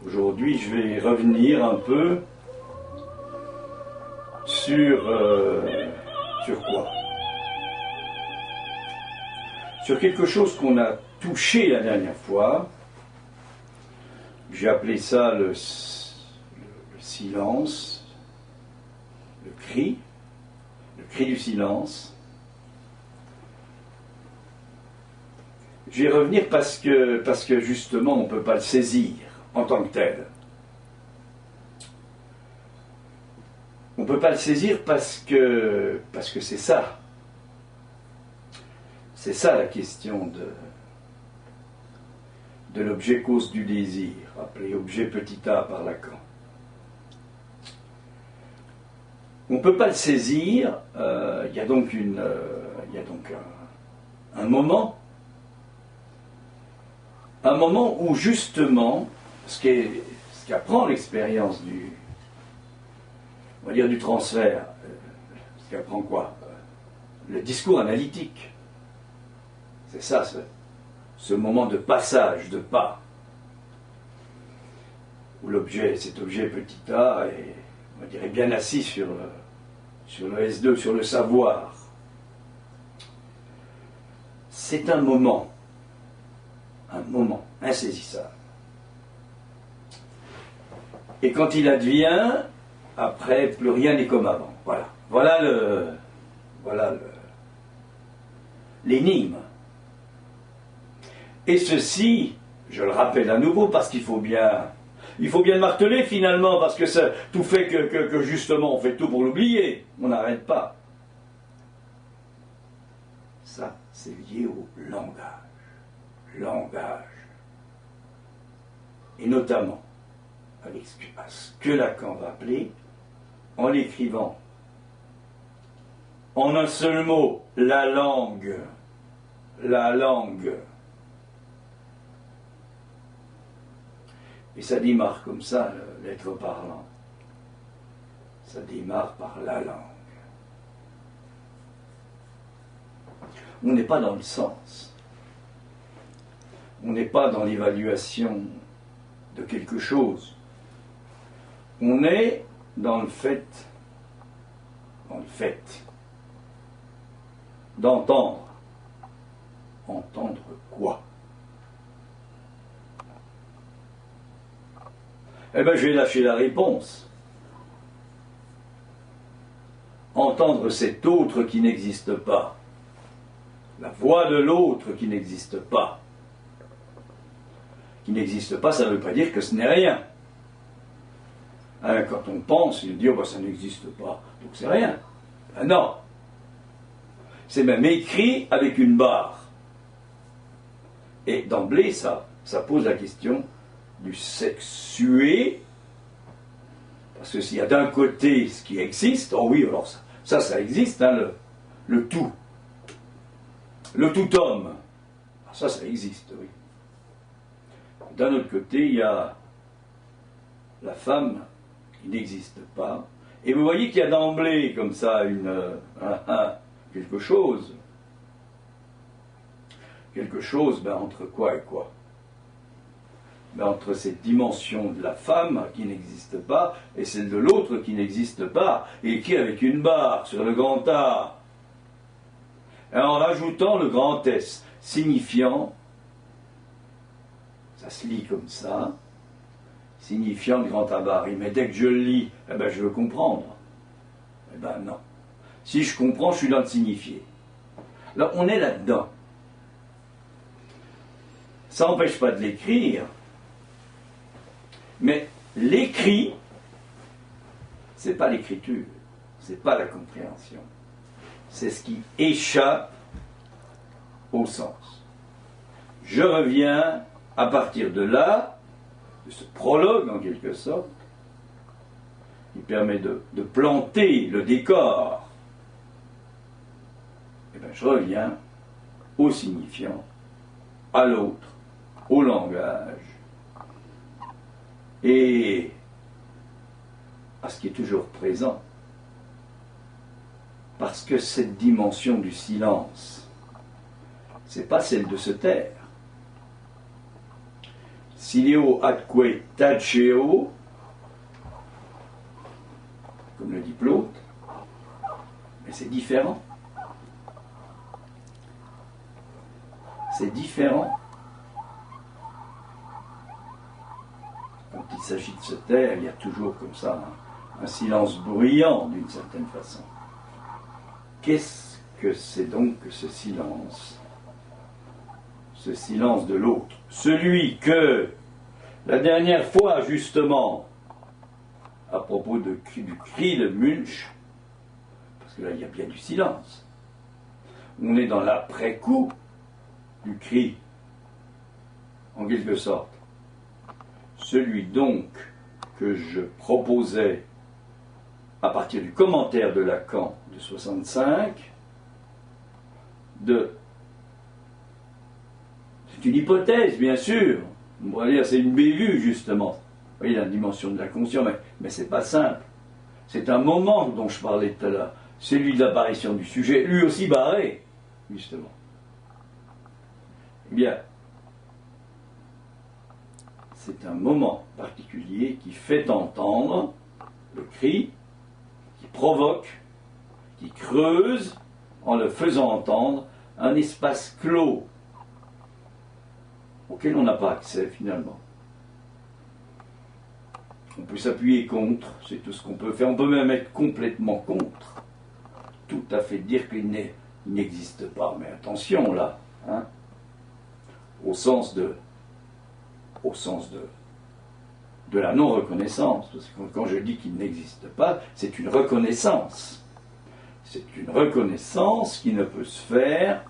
Aujourd'hui, je vais revenir un peu sur quoi? Sur quelque chose qu'on a touché la dernière fois. J'ai appelé ça le silence, le cri du silence. Je vais revenir parce que justement on ne peut pas le saisir en tant que tel. On ne peut pas le saisir parce que c'est ça. C'est ça la question de l'objet cause du désir, appelé objet petit a par Lacan. On ne peut pas le saisir, il y a donc un moment où justement, ce qu'apprend l'expérience du transfert, ce qu'apprend quoi? Le discours analytique. C'est ça, ce moment de passage, de pas, où cet objet petit a est, on dirait, bien assis sur le S2, sur le savoir. C'est un moment insaisissable. Et quand il advient, après, plus rien n'est comme avant. Voilà l'énigme. Et ceci, je le rappelle à nouveau, parce qu'il faut bien le marteler finalement, parce que ça tout fait que justement on fait tout pour l'oublier. On n'arrête pas. Ça, c'est lié au langage. Et notamment à ce que Lacan va appeler, en l'écrivant en un seul mot, la langue. Et ça démarre comme ça, l'être parlant. Ça démarre par la langue. On n'est pas dans le sens. On n'est pas dans l'évaluation de quelque chose. On est dans le fait d'entendre. Entendre quoi? Eh bien, je vais lâcher la réponse. Entendre cet autre qui n'existe pas. La voix de l'autre qui n'existe pas. Qui n'existe pas, ça ne veut pas dire que ce n'est rien. Hein, quand on pense, il dit, oh, ben, ça n'existe pas, donc c'est rien. Ben non. C'est même écrit avec une barre. Et d'emblée, ça pose la question du sexué, parce que s'il y a d'un côté ce qui existe, oh oui, alors ça existe, hein, le tout homme, ça existe, oui. D'un autre côté, il y a la femme qui n'existe pas, et vous voyez qu'il y a d'emblée comme ça quelque chose, ben, entre quoi et quoi? Entre cette dimension de la femme qui n'existe pas et celle de l'autre qui n'existe pas, et qui avec une barre sur le grand A, et en rajoutant le grand S, signifiant, ça se lit comme ça, signifiant le grand A barré, mais dès que je le lis, eh ben, je veux comprendre. Eh ben non. Si je comprends, je suis dans le signifié. Là, on est là-dedans. Ça n'empêche pas de l'écrire. Mais l'écrit, c'est pas l'écriture, c'est pas la compréhension. C'est ce qui échappe au sens. Je reviens à partir de là, de ce prologue en quelque sorte, qui permet de planter le décor. Et bien je reviens au signifiant, à l'autre, au langage, et à ce qui est toujours présent. Parce que cette dimension du silence, c'est pas celle de se taire. Sileo atque taceo, comme le dit Plaute, mais c'est différent. C'est différent. Quand il s'agit de se taire, il y a toujours comme ça un silence bruyant d'une certaine façon. Qu'est-ce que c'est donc que ce silence? Ce silence de l'autre. Celui que, la dernière fois justement, à propos du cri de Munch, parce que là il y a bien du silence, on est dans l'après-coup du cri, en quelque sorte. Celui donc que je proposais à partir du commentaire de Lacan de 65, c'est une hypothèse, bien sûr. On va dire c'est une bévue, justement. Vous voyez la dimension de l'inconscient, mais c'est pas simple. C'est un moment dont je parlais tout à l'heure, celui de l'apparition du sujet, lui aussi barré, justement. Eh bien, c'est un moment particulier qui fait entendre le cri, qui provoque, qui creuse, en le faisant entendre, un espace clos auquel on n'a pas accès finalement. On peut s'appuyer contre, c'est tout ce qu'on peut faire. On peut même être complètement contre. Tout à fait dire qu'il n'existe pas. Mais attention là, hein, au sens de la non-reconnaissance. Parce que quand je dis qu'il n'existe pas, c'est une reconnaissance. C'est une reconnaissance qui ne peut se faire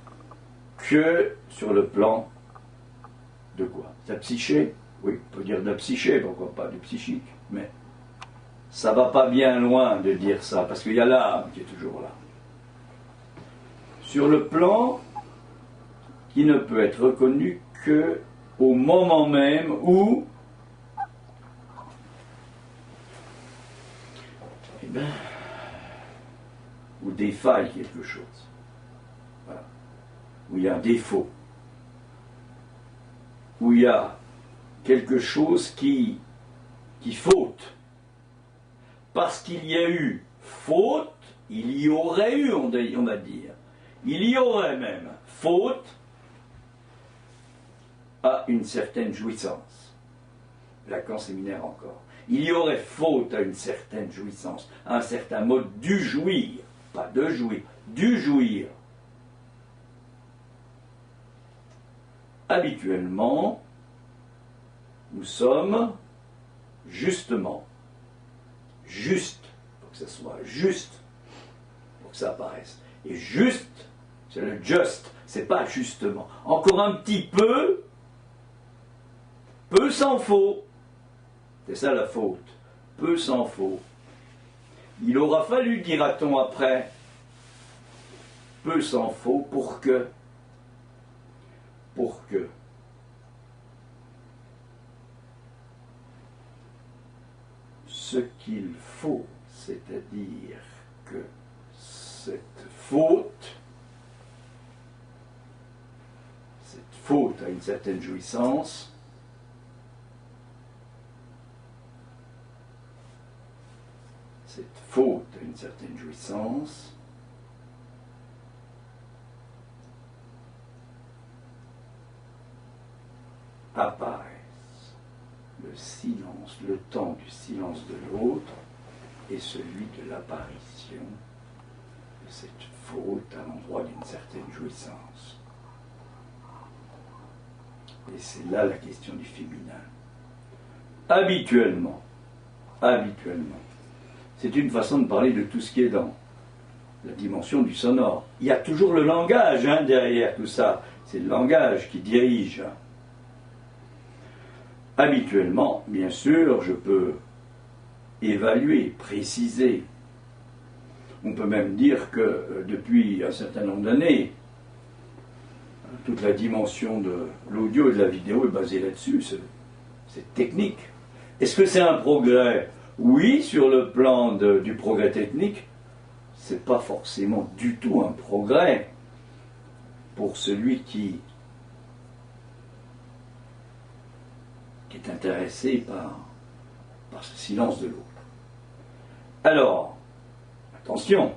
que sur le plan de quoi? De la psyché? Oui, on peut dire de la psyché, pourquoi pas, du psychique. Mais ça va pas bien loin de dire ça, parce qu'il y a l'âme qui est toujours là. Sur le plan qui ne peut être reconnu que au moment même où où défaille quelque chose. Voilà. Où il y a un défaut. Où il y a quelque chose qui faute. Parce qu'il y a eu faute, il y aurait eu, on va dire. Il y aurait même faute à une certaine jouissance. Lacan séminaire encore. Il y aurait faute à une certaine jouissance, à un certain mode du jouir, pas de jouir, du jouir. Habituellement, nous sommes justement, juste, pour que ça soit juste, pour que ça apparaisse. Et juste, c'est le just, c'est pas justement. Encore un petit peu s'en faut. C'est ça la faute. Peu s'en faut. Il aura fallu, dira-t-on après, peu s'en faut pour que ce qu'il faut, c'est-à-dire que cette faute à une certaine jouissance, apparaisse le silence, le temps du silence de l'autre et celui de l'apparition de cette faute à l'endroit d'une certaine jouissance. Et c'est là la question du féminin. Habituellement, c'est une façon de parler de tout ce qui est dans la dimension du sonore. Il y a toujours le langage derrière tout ça. C'est le langage qui dirige. Habituellement, bien sûr, je peux évaluer, préciser. On peut même dire que depuis un certain nombre d'années, toute la dimension de l'audio et de la vidéo est basée là-dessus. C'est technique. Est-ce que c'est un progrès? Oui, sur le plan du progrès technique, c'est pas forcément du tout un progrès pour celui qui qui est intéressé par ce silence de l'autre. Alors, attention,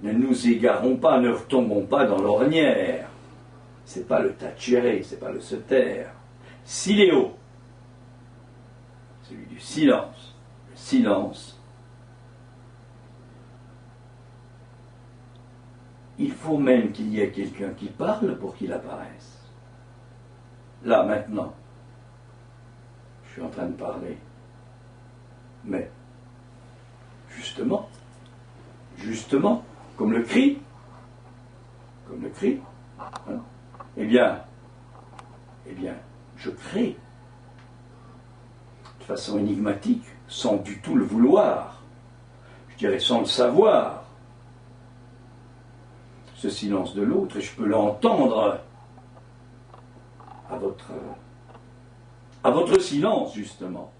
ne nous égarons pas, ne retombons pas dans l'ornière. C'est pas le tacere, c'est pas le se taire. Siléo, celui du silence. Le silence. Il faut même qu'il y ait quelqu'un qui parle pour qu'il apparaisse. Là, maintenant, je suis en train de parler. Mais, justement, comme le cri, hein, eh bien, je crée, de façon énigmatique, sans du tout le vouloir, je dirais sans le savoir, ce silence de l'autre, et je peux l'entendre à votre silence, justement.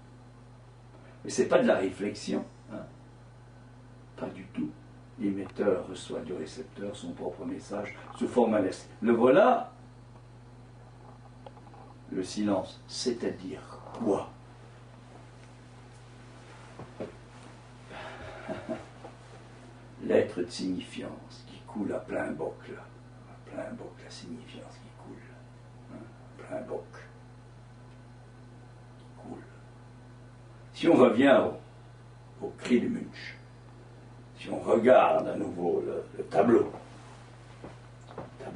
Mais ce n'est pas de la réflexion, hein. Pas du tout. L'émetteur reçoit du récepteur son propre message sous forme inverse. Le voilà, le silence, c'est-à-dire quoi? L'être de signifiance qui coule à plein boc, là. À plein boc, la signifiance qui coule. Hein, plein boc. Qui coule. Si on revient au cri de Munch, si on regarde à nouveau le tableau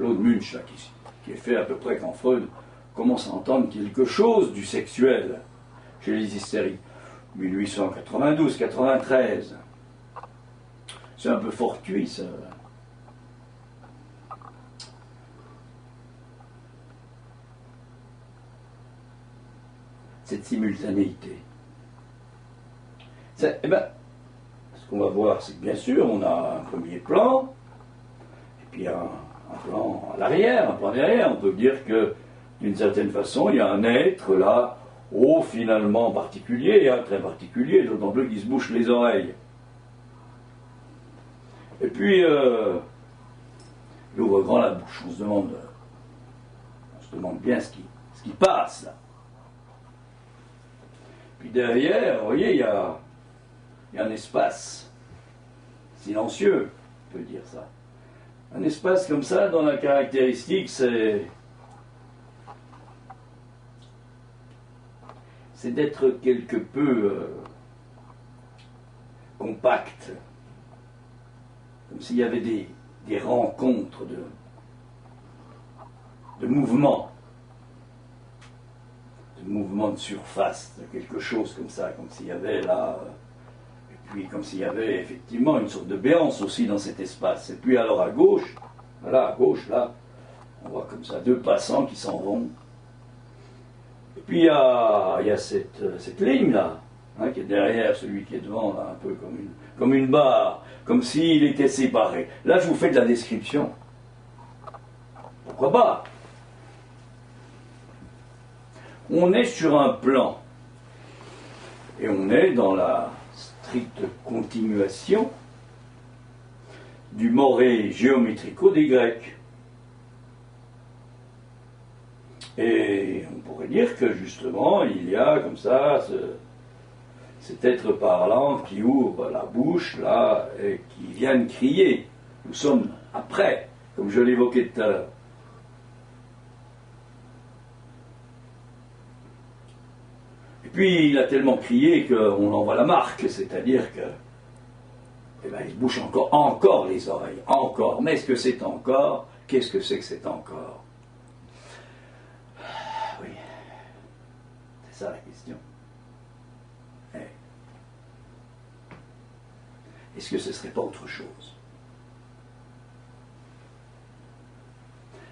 de Munch, là, qui est fait à peu près quand Freud commence à entendre quelque chose du sexuel chez les hystériques, 1892-93. C'est un peu fortuit, ça. Cette simultanéité. Eh bien, ce qu'on va voir, c'est que bien sûr, on a un premier plan, et puis un plan à l'arrière, un plan derrière. On peut dire que, d'une certaine façon, il y a un être là, finalement particulier, hein, très particulier, d'autant plus qu'il se bouche les oreilles. Et puis, il ouvre grand la bouche. On se demande bien ce qui passe là. Puis derrière, vous voyez, il y a un espace silencieux, on peut dire ça. Un espace comme ça, dont la caractéristique, c'est d'être quelque peu compact, comme s'il y avait des rencontres de mouvements, de surface, de quelque chose comme ça, comme s'il y avait là, et puis comme s'il y avait effectivement une sorte de béance aussi dans cet espace. Et puis alors à gauche, voilà, à gauche là, on voit comme ça deux passants qui s'en vont. Et puis il y a cette ligne là, hein, qui est derrière celui qui est devant, là, un peu comme une barre, comme s'il était séparé. Là, je vous fais de la description. Pourquoi pas? On est sur un plan, et on est dans la stricte continuation du moré géométrico des Grecs. Et on pourrait dire que justement, il y a comme ça cet être parlant qui ouvre la bouche, là, et qui vient de crier. Nous sommes après, comme je l'évoquais tout à l'heure. Et puis, il a tellement crié qu'on en voit la marque, c'est-à-dire que, eh ben, il se bouche encore les oreilles, encore. Mais est-ce que c'est encore? Qu'est-ce que c'est que c'est encore? Oui, c'est ça la question. Est-ce que ce ne serait pas autre chose?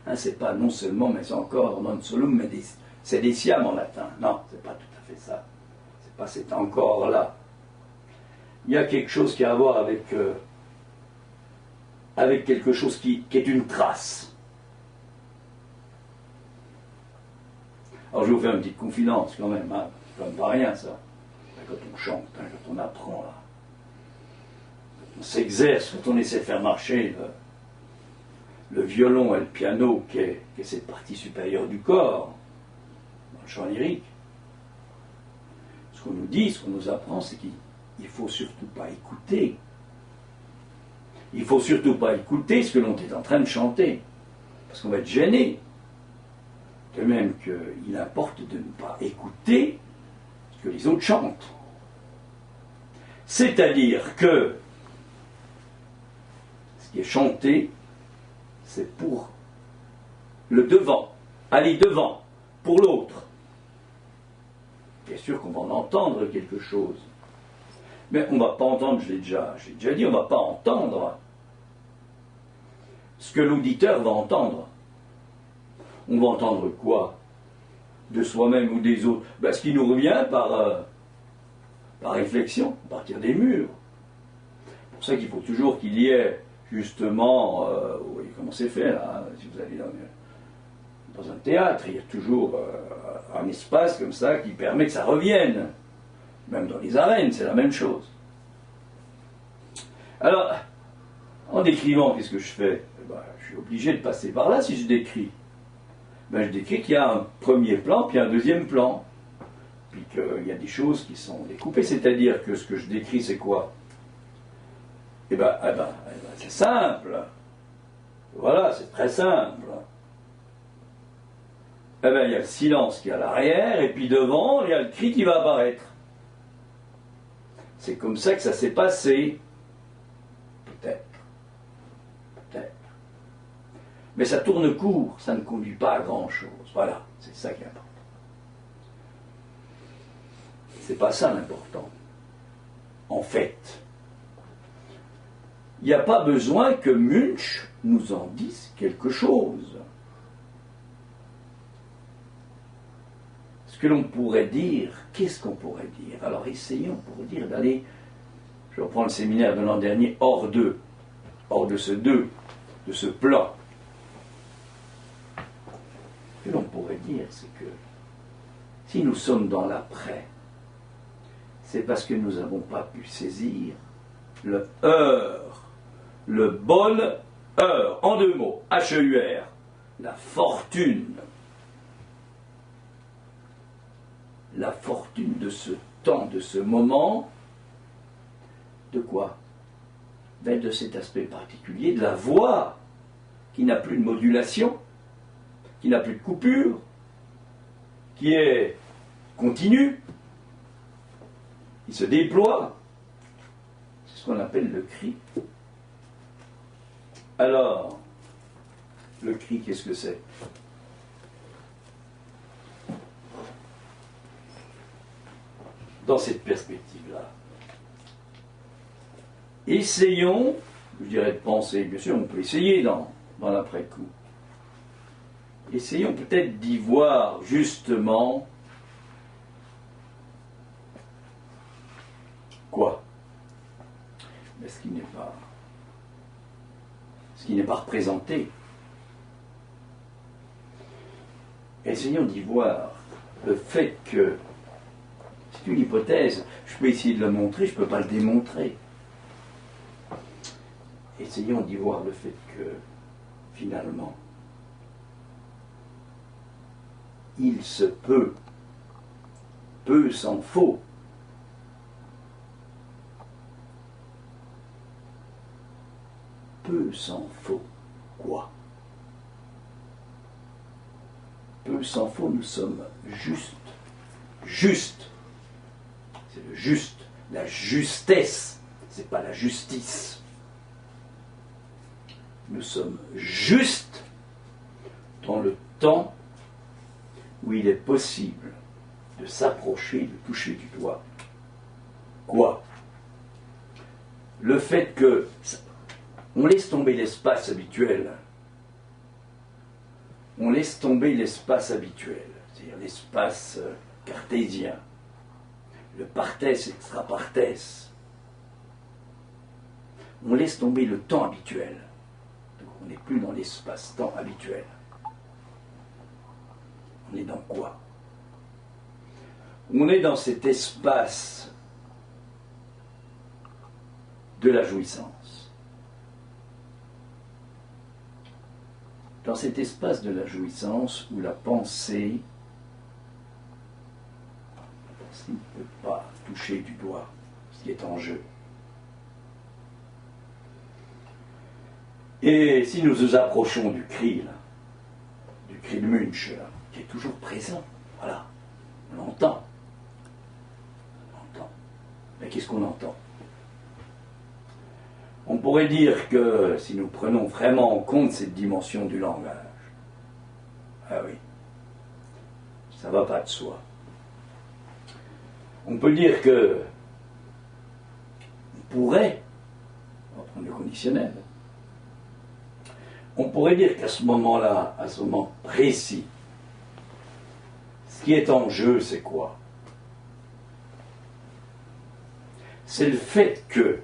Hein, c'est pas non seulement, mais c'est encore non solum, mais c'est des siam en latin. Non, c'est pas tout à fait ça. C'est pas cet encore là. Il y a quelque chose qui a à voir avec quelque chose qui est une trace. Alors je vais vous faire une petite confidence quand même, hein. C'est quand même pas rien ça. Quand on chante, hein, quand on apprend là. On s'exerce, quand on essaie de faire marcher le violon et le piano, qui est cette partie supérieure du corps, dans le chant lyrique, ce qu'on nous dit, ce qu'on nous apprend, c'est qu'il ne faut surtout pas écouter. Il ne faut surtout pas écouter ce que l'on est en train de chanter, parce qu'on va être gêné. De même qu'il importe de ne pas écouter ce que les autres chantent. C'est-à-dire que ce qui est chanté, c'est pour le devant, aller devant, pour l'autre. Bien sûr qu'on va en entendre quelque chose, mais on ne va pas entendre, j'ai déjà dit, on ne va pas entendre ce que l'auditeur va entendre. On va entendre quoi? De soi-même ou des autres? Ce qui nous revient par réflexion, à partir des murs. C'est pour ça qu'il faut toujours qu'il y ait, justement, vous voyez comment c'est fait là, si vous allez dans un théâtre, il y a toujours un espace comme ça qui permet que ça revienne. Même dans les arènes, c'est la même chose. Alors, en décrivant, qu'est-ce que je fais? Je suis obligé de passer par là si je décris. Je décris qu'il y a un premier plan, puis un deuxième plan. Puis qu'il y a des choses qui sont découpées. C'est-à-dire que ce que je décris, c'est quoi? C'est simple. Voilà, c'est très simple. Il y a le silence qui est à l'arrière, et puis devant, il y a le cri qui va apparaître. C'est comme ça que ça s'est passé. Peut-être. Peut-être. Mais ça tourne court, ça ne conduit pas à grand-chose. Voilà, c'est ça qui est important. C'est pas ça l'important. En fait, il n'y a pas besoin que Munch nous en dise quelque chose. Ce que l'on pourrait dire, qu'est-ce qu'on pourrait dire? Alors essayons pour dire d'aller, je reprends le séminaire de l'an dernier, hors de ce de ce plan. Ce que l'on pourrait dire, c'est que si nous sommes dans l'après, c'est parce que nous n'avons pas pu saisir le heure, le bol heure, en deux mots, H-E-U-R, la fortune de ce temps, de ce moment, de quoi? De cet aspect particulier, de la voix, qui n'a plus de modulation, qui n'a plus de coupure, qui est continue, qui se déploie. C'est ce qu'on appelle le cri. Alors, le cri, qu'est-ce que c'est? Dans cette perspective-là, essayons, je dirais de penser, bien sûr on peut essayer dans l'après-coup, essayons peut-être d'y voir justement quoi? Mais ce qui n'est pas représenté. Essayons d'y voir le fait que c'est une hypothèse, je peux essayer de la montrer, je ne peux pas le démontrer. Essayons d'y voir le fait que, finalement, il se peut, peu s'en faut, peu s'en faut, quoi? Peu s'en faut, nous sommes justes. Juste. C'est le juste, la justesse, c'est pas la justice. Nous sommes justes dans le temps où il est possible de s'approcher, de toucher du doigt. Quoi? Le fait que on laisse tomber l'espace habituel. On laisse tomber l'espace habituel, c'est-à-dire l'espace cartésien. Le partès extra-partès. On laisse tomber le temps habituel. Donc on n'est plus dans l'espace-temps habituel. On est dans quoi? On est dans cet espace de la jouissance. Dans cet espace de la jouissance où la pensée s'il ne peut pas toucher du doigt ce qui est en jeu. Et si nous nous approchons du cri, là, du cri de Munch, là, qui est toujours présent, voilà, on l'entend. On l'entend. Mais qu'est-ce qu'on entend? On pourrait dire que si nous prenons vraiment en compte cette dimension du langage, ah oui, ça ne va pas de soi. On peut dire que on pourrait, on va prendre le conditionnel, on pourrait dire qu'à ce moment-là, à ce moment précis, ce qui est en jeu, c'est quoi? C'est le fait que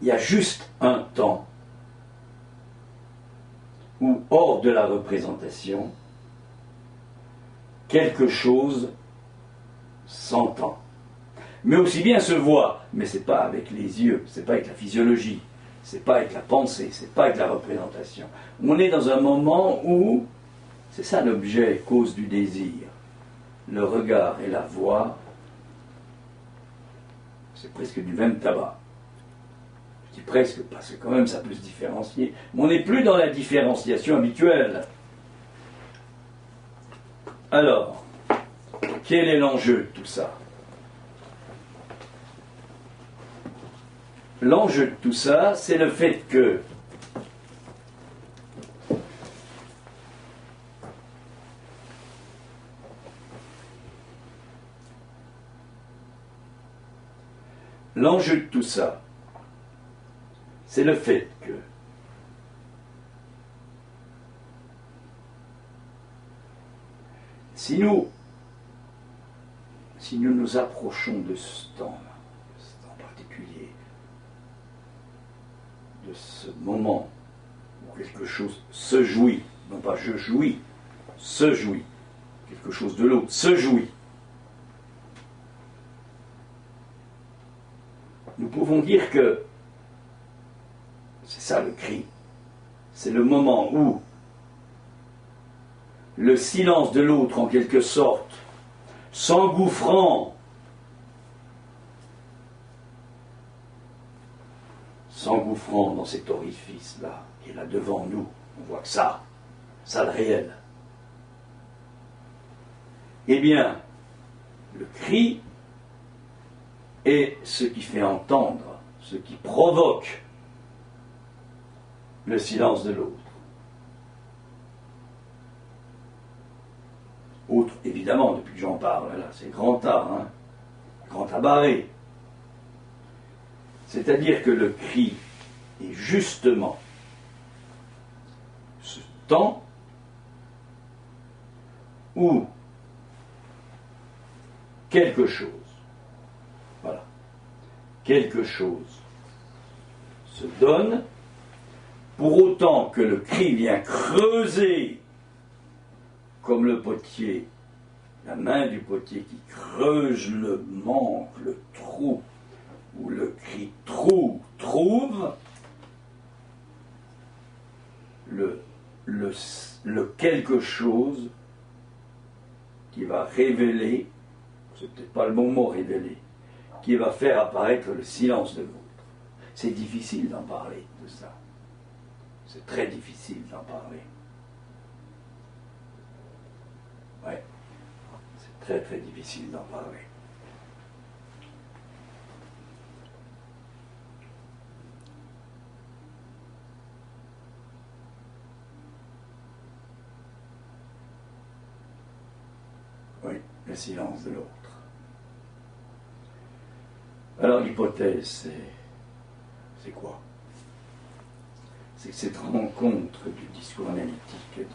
il y a juste un temps où, hors de la représentation, quelque chose s'entend. Mais aussi bien se voit, mais ce n'est pas avec les yeux, ce n'est pas avec la physiologie, ce n'est pas avec la pensée, ce n'est pas avec la représentation. On est dans un moment où, c'est ça l'objet, cause du désir, le regard et la voix, c'est presque du même tabac. Je dis presque, parce que quand même ça peut se différencier, mais on n'est plus dans la différenciation habituelle. Alors, quel est l'enjeu de tout ça? L'enjeu de tout ça, c'est le fait que l'enjeu de tout ça, c'est le fait que si nous nous approchons de ce temps-là, de ce temps particulier, de ce moment où quelque chose se jouit, non pas je jouis, se jouit, quelque chose de l'autre se jouit, nous pouvons dire que c'est ça le cri, c'est le moment où le silence de l'autre, en quelque sorte, s'engouffrant dans cet orifice-là, qui est là devant nous, on voit que ça le réel. Eh bien, le cri est ce qui fait entendre, ce qui provoque le silence de l'autre. Autre, évidemment, depuis que j'en parle, là, c'est grand A, hein, grand A barré. C'est-à-dire que le cri est justement ce temps où quelque chose, voilà, quelque chose se donne, pour autant que le cri vient creuser, comme le potier, la main du potier qui creuse le manque, le trou, où le cri trouve le quelque chose qui va révéler, c'est peut-être pas le bon mot révéler, qui va faire apparaître le silence de l'autre. C'est difficile d'en parler de ça. C'est très difficile d'en parler. Ouais, c'est très très difficile d'en parler. Oui, le silence de l'autre. Alors l'hypothèse, c'est quoi? C'est que cette rencontre du discours analytique et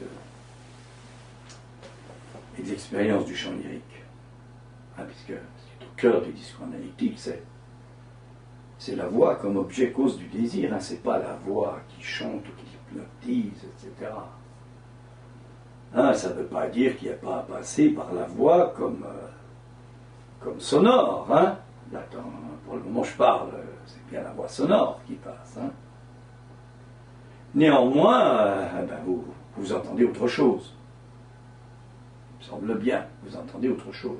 de l'expérience du chant lyrique, hein, puisque c'est au cœur du discours analytique, c'est la voix comme objet cause du désir, hein, c'est pas la voix qui chante ou qui hypnotise, etc. Hein, ça ne veut pas dire qu'il n'y a pas à passer par la voix comme sonore. Hein. Attends, pour le moment je parle, c'est bien la voix sonore qui passe. Hein. Néanmoins, vous entendez autre chose. Il me semble bien, vous entendez autre chose.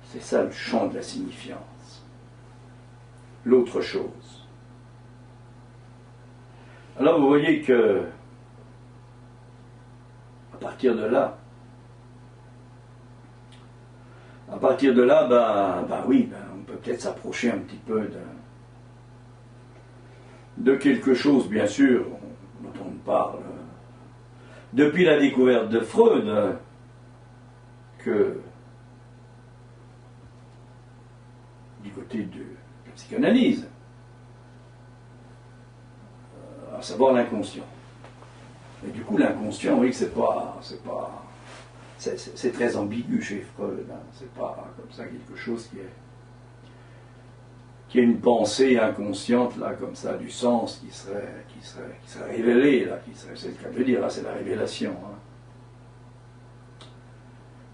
C'est ça le champ de la signifiance. L'autre chose. Alors vous voyez que, à partir de là, oui, on peut peut-être s'approcher un petit peu de quelque chose, bien sûr, dont on parle depuis la découverte de Freud, que du côté de la psychanalyse, à savoir l'inconscient. Et du coup, l'inconscient, oui, c'est très ambigu chez Freud. Hein. C'est pas comme ça quelque chose qui est une pensée inconsciente, là, comme ça, du sens qui serait révélé, là, c'est le cas de le dire, là, c'est la révélation. Hein.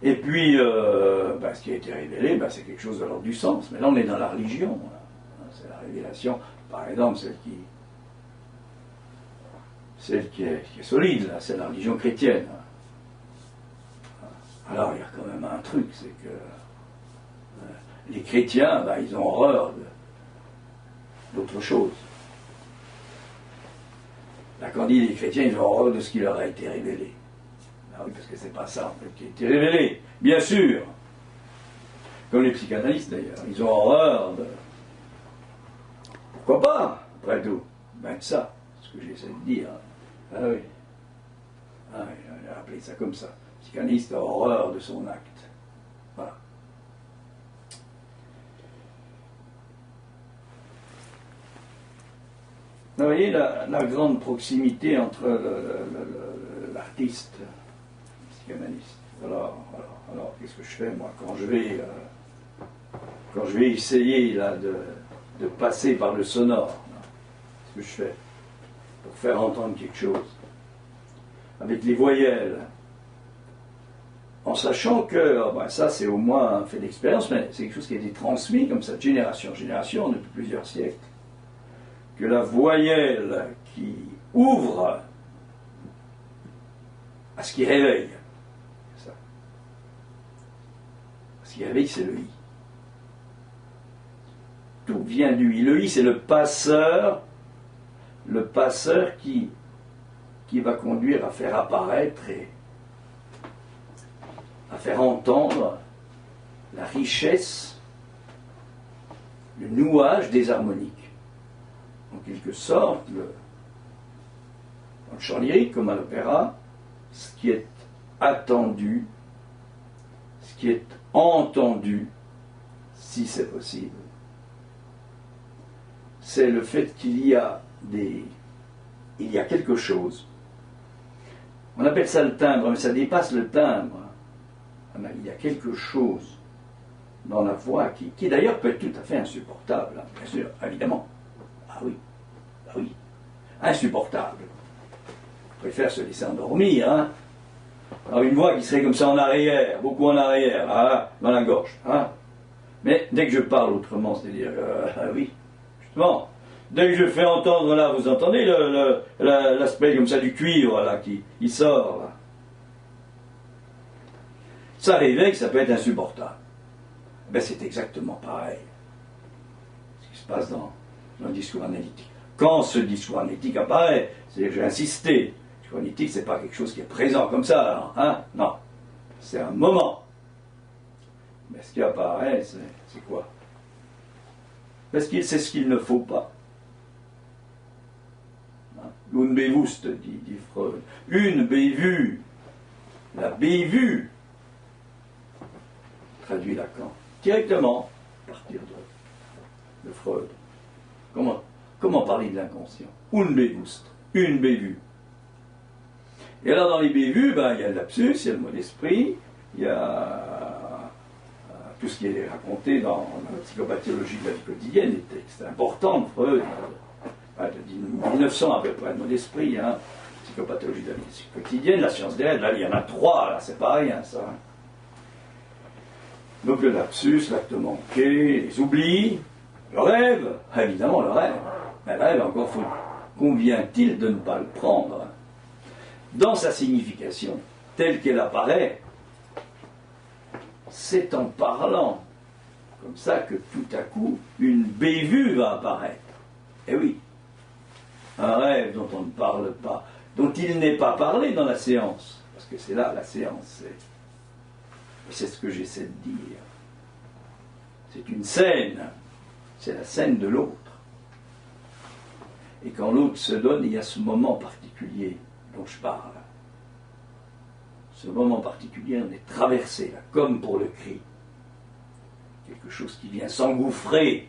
Et puis, ce qui a été révélé, c'est quelque chose de l'ordre du sens. Mais là, on est dans la religion. Hein. C'est la révélation, par exemple, celle qui est solide, là, c'est la religion chrétienne. Alors, il y a quand même un truc, c'est que les chrétiens, ils ont horreur d'autre chose. Là, quand on dit les chrétiens, ils ont horreur de ce qui leur a été révélé. Ah oui, parce que c'est pas ça, en fait, qui a été révélé. Bien sûr. Comme les psychanalystes, d'ailleurs. Ils ont horreur de... Pourquoi pas, après tout? De ça, c'est ce que j'essaie de dire. Ah oui. Ah oui, on a appelé ça comme ça. Le psychanalyste a horreur de son acte. Voilà. Vous voyez la grande proximité entre l'artiste et le psychanalyste. Alors, qu'est-ce que je fais, moi, quand je vais essayer là, de passer par le sonore, qu'est-ce que je fais pour faire entendre quelque chose avec les voyelles, en sachant que ça c'est au moins un fait d'expérience, mais c'est quelque chose qui a été transmis comme ça de génération en génération depuis plusieurs siècles, que la voyelle qui ouvre à ce qui réveille, c'est ça. Ce qui réveille, c'est le I. Tout vient du I. Le I, c'est le passeur qui va conduire à faire apparaître et à faire entendre la richesse, le nouage des harmoniques. En quelque sorte, dans le chant lyrique comme à l'opéra, ce qui est attendu, ce qui est entendu, si c'est possible, c'est le fait qu'il y a quelque chose. On appelle ça le timbre, mais ça dépasse le timbre. Il y a quelque chose dans la voix qui d'ailleurs peut être tout à fait insupportable, hein, bien sûr, évidemment. Ah oui, insupportable. On préfère se laisser endormir, hein. Alors une voix qui serait comme ça en arrière, beaucoup en arrière, dans la gorge, hein. Mais dès que je parle autrement, c'est-à-dire, justement, dès que je fais entendre là, vous entendez l'aspect comme ça du cuivre là qui sort là. Ça réveille, ça peut être insupportable. C'est exactement pareil. Ce qui se passe dans le discours analytique. Quand ce discours analytique apparaît, c'est-à-dire que j'ai insisté, le discours analytique, c'est pas quelque chose qui est présent comme ça, alors, hein? Non. C'est un moment. Mais ce qui apparaît, c'est quoi? Parce que c'est ce qu'il ne faut pas. Unbewusst, dit Freud. Une bévue. La bévue, traduit Lacan, directement à partir de Freud. Comment parler de l'inconscient? Unbewusst, une bévue. Et alors dans les bévues, il y a le lapsus, il y a le mot d'esprit, il y a tout ce qui est raconté dans la psychopathologie de la vie quotidienne, les textes importants de Freud, de 1900 à peu près, le mot d'esprit, hein, psychopathologie de la vie quotidienne, la science des rêves, là il y en a 3, là c'est pas rien ça. Donc le lapsus, l'acte manqué, les oublis, le rêve, évidemment le rêve. Mais le rêve, encore convient-il de ne pas le prendre? dans sa signification, telle qu'elle apparaît, c'est en parlant comme ça que tout à coup, une bévue va apparaître. Eh oui, un rêve dont on ne parle pas, dont il n'est pas parlé dans la séance, parce que c'est là la séance, c'est ce que j'essaie de dire. C'est une scène, c'est la scène de l'autre. Et quand l'autre se donne, il y a ce moment particulier dont je parle. Ce moment particulier, on est traversé, là, comme pour le cri. Quelque chose qui vient s'engouffrer.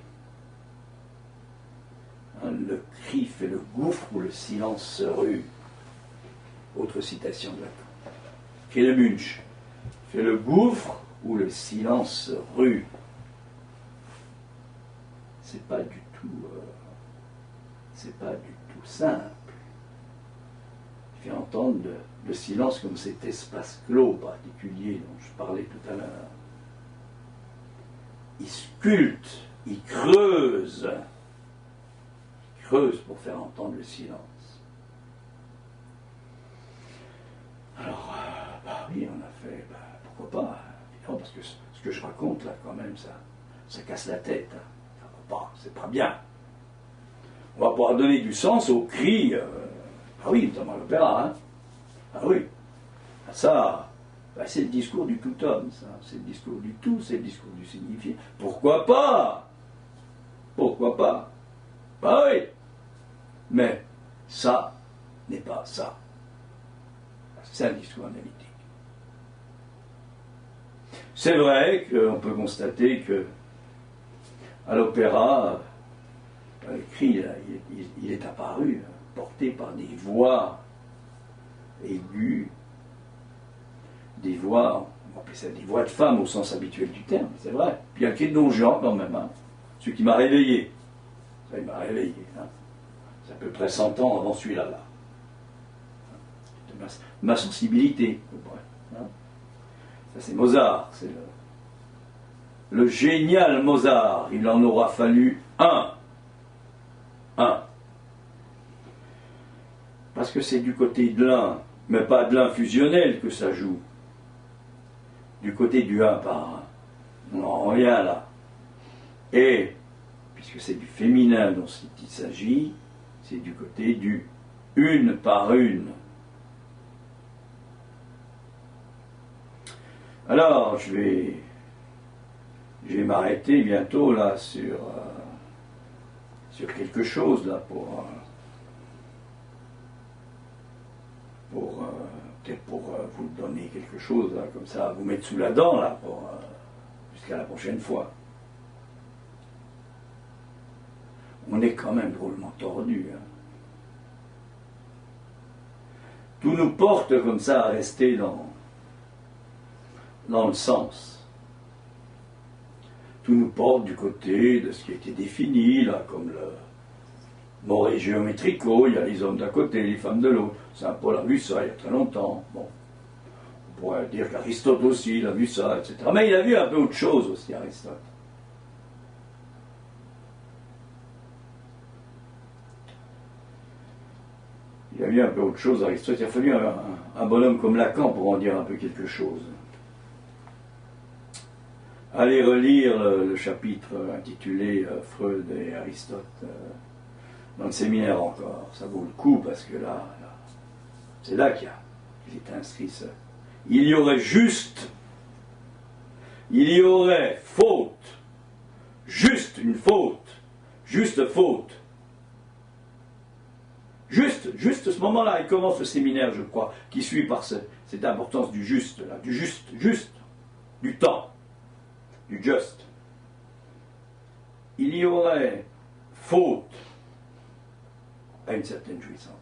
Hein, le cri fait le gouffre où le silence se rue. Autre citation de Lacan. Fait le Munch. Fait le gouffre où le silence se rue. C'est pas du tout simple. Il fait entendre le silence comme cet espace clos particulier dont je parlais tout à l'heure. Il sculpte, il creuse pour faire entendre le silence. Alors, oui, on a fait, pourquoi pas, évidemment, parce que ce que je raconte là, quand même, ça casse la tête. Hein. Ça va pas, c'est pas bien. On va pouvoir donner du sens aux cris, oui, notamment à l'opéra, hein. Ah oui, ça, c'est le discours du tout homme, ça. C'est le discours du tout, c'est le discours du signifié. Pourquoi pas? Pourquoi pas? Bah oui. Mais ça n'est pas ça. C'est un discours analytique. C'est vrai qu'on peut constater que à l'opéra, le cri, là, il est apparu, porté par des voix aiguës, des voix, on va appeler ça des voix de femmes au sens habituel du terme, c'est vrai. Puis il y a le cri de Don Juan quand même, hein, celui qui m'a réveillé. Ça, il m'a réveillé. Hein. C'est à peu près 100 ans avant celui-là. Là. Ma sensibilité. Hein. Ça c'est Mozart, c'est le génial Mozart. Il en aura fallu un. Parce que c'est du côté de l'un, mais pas de l'un fusionnel que ça joue. Du côté du un par un. On n'en revient là. Et, puisque c'est du féminin dont il s'agit, c'est du côté du une par une. Alors, je vais m'arrêter bientôt là sur quelque chose là pour peut-être pour vous donner quelque chose là, comme ça, à vous mettre sous la dent là jusqu'à la prochaine fois. On est quand même drôlement tordu. Hein. Tout nous porte comme ça à rester dans le sens. Tout nous porte du côté de ce qui a été défini, là, comme le Moré géométrico, il y a les hommes d'un côté, les femmes de l'autre. Saint-Paul a vu ça il y a très longtemps. Bon. On pourrait dire qu'Aristote aussi, il a vu ça, etc. Mais il a vu un peu autre chose aussi, Aristote. Il a vu un peu autre chose, Aristote. Il a fallu un bonhomme comme Lacan pour en dire un peu quelque chose. Allez relire le chapitre intitulé Freud et Aristote dans le séminaire encore. Ça vaut le coup parce que là c'est là qu'il est inscrit ça. Il y aurait juste, il y aurait faute, juste une faute, juste faute. Juste ce moment-là, il commence le séminaire, je crois, qui suit par cette importance du juste, là, du juste, du temps, du just. Il y aurait faute à une certaine jouissance.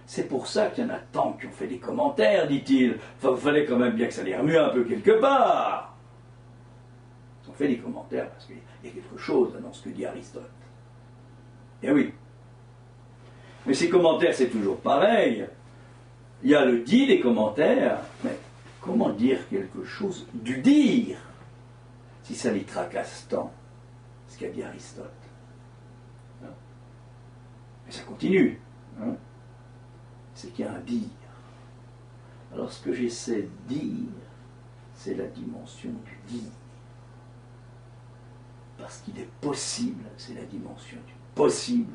C'est pour ça qu'il y en a tant qui ont fait des commentaires, dit-il. Enfin, il fallait quand même bien que ça les remue un peu quelque part. Ils ont fait des commentaires parce qu'il y a quelque chose dans ce que dit Aristote. Eh oui. Mais ces commentaires, c'est toujours pareil. Il y a le dit des commentaires, mais comment dire quelque chose du dire, si ça les tracasse tant, ce qu'a dit Aristote. Hein? Mais ça continue. Hein? C'est qu'il y a un dire. lorsque j'essaie de dire, c'est la dimension du dit. Parce qu'il est possible, c'est la dimension du possible.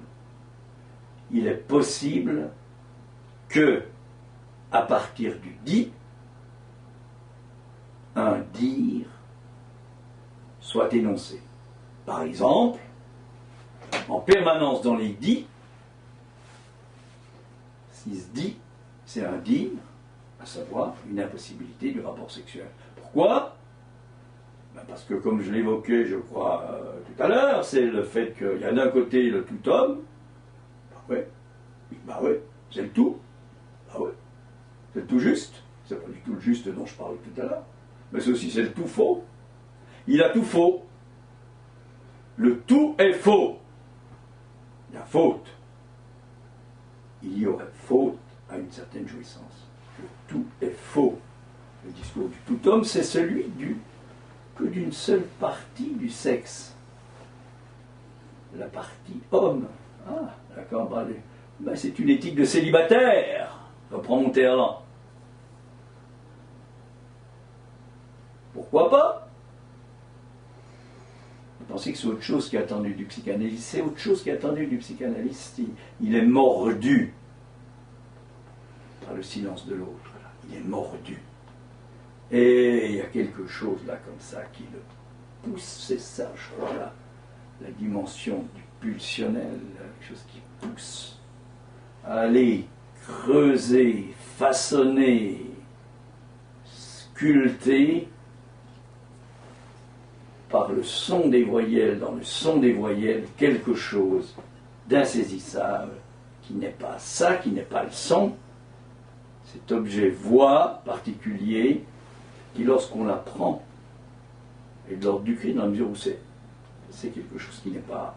Il est possible que, à partir du dit, un dire soit énoncé. Par exemple, en permanence dans les dits, si ce dit, c'est un dire, à savoir une impossibilité du rapport sexuel. Pourquoi? Parce que, comme je l'évoquais, je crois, tout à l'heure, c'est le fait qu'il y a d'un côté le tout homme, bah ouais, c'est le tout, bah ouais, c'est le tout juste, c'est pas du tout le juste dont je parlais tout à l'heure, mais c'est aussi c'est le tout faux. Il a tout faux. Le tout est faux. Il y a faute. Il y aurait faute à une certaine jouissance. Le tout est faux. Le discours du tout homme, c'est celui que d'une seule partie du sexe. La partie homme. Ah, d'accord, ben, c'est une éthique de célibataire. Reprends Monterland. Pourquoi pas? Vous pensez que c'est autre chose qui est attendu du psychanalyste? C'est autre chose qui est attendu du psychanalyste. Il est mordu par le silence de l'autre. Il est mordu. Et il y a quelque chose là comme ça qui le pousse, c'est ça, je crois, là, la dimension du pulsionnel, quelque chose qui pousse à aller creuser, façonner, sculpter par le son des voyelles, dans le son des voyelles, quelque chose d'insaisissable, qui n'est pas ça, qui n'est pas le son, cet objet voix particulier, qui lorsqu'on l'apprend, est de l'ordre du cri, dans la mesure où c'est quelque chose qui n'est pas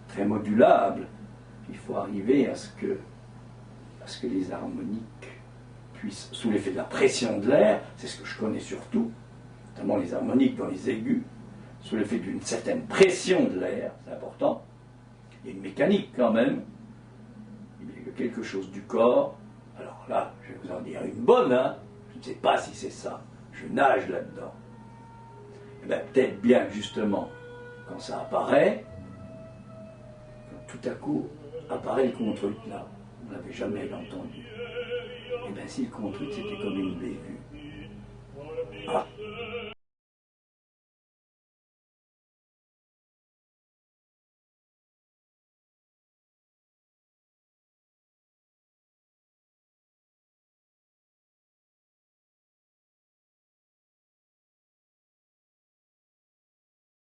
très modulable. Il faut arriver à ce que les harmoniques puissent, sous l'effet de la pression de l'air, c'est ce que je connais surtout, notamment les harmoniques dans les aigus, sous l'effet d'une certaine pression de l'air, c'est important, il y a une mécanique quand même, il y a quelque chose du corps, alors là, je vais vous en dire une bonne, hein, je ne sais pas si c'est ça, je nage là-dedans. Et bien peut-être bien justement, quand ça apparaît, quand tout à coup apparaît le contre-ut là, on ne l'avait jamais entendu. Et bien si le contre-ut c'était comme une bévue,